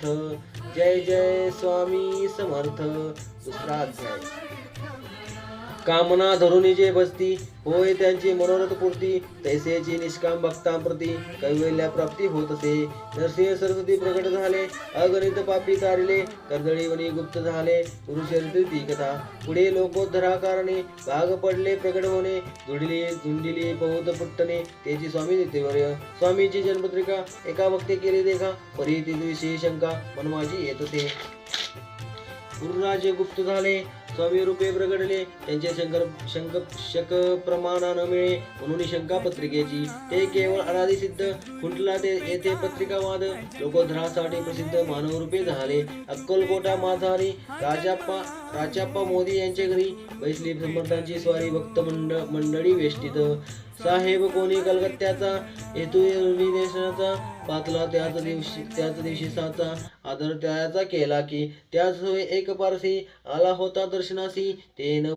जय जय स्वामी समर्थ. दुसरा अध्याय. कामना धरून जे बसती होय त्यांची मनोरथ पूर्ती, तैसेची निष्काम भक्तांप्रती कैवल्य प्राप्ती होत असे. नरसिंह सरस्वती प्रकट झाले, अगणित पापी तारिले, कर्दळी वनी गुप्त झाले, पुरुषरित ती कथा. पुढे लोकोद्धरा कारणे भाग पडले प्रकट होणे, धुंडिली बहुत पुट्टणे त्याची स्वामी नित्यवर्य. स्वामीची जन्मपत्रिका एका भक्ती केली देखा, परी तिविषयी शंका मन माझी येत असे. गुरुराजे गुप्त झाले, स्वामी रूपे प्रगडले, त्यांचे शंक प्रमाण न मिळे म्हणून शंका पत्रिकेची. ते केवळ अनादि सिद्ध खुंटला ते येथे पत्रिकावाद लोकोद्धरासाठी प्रसिद्ध मानव रूपे झाले. अक्कलकोटा माझारी राजाप्पा मोदी यांच्या घरी बैसली समर्थांची स्वारी भक्त मंडळी वेष्टीत. साहेब कोणी कलकत्त्याचा हेतू निर्देशनाचा पातला त्याच दिवशी साचा आदर त्याचा केला की त्याच एक पारसी आला होता दर्शनासी. ते न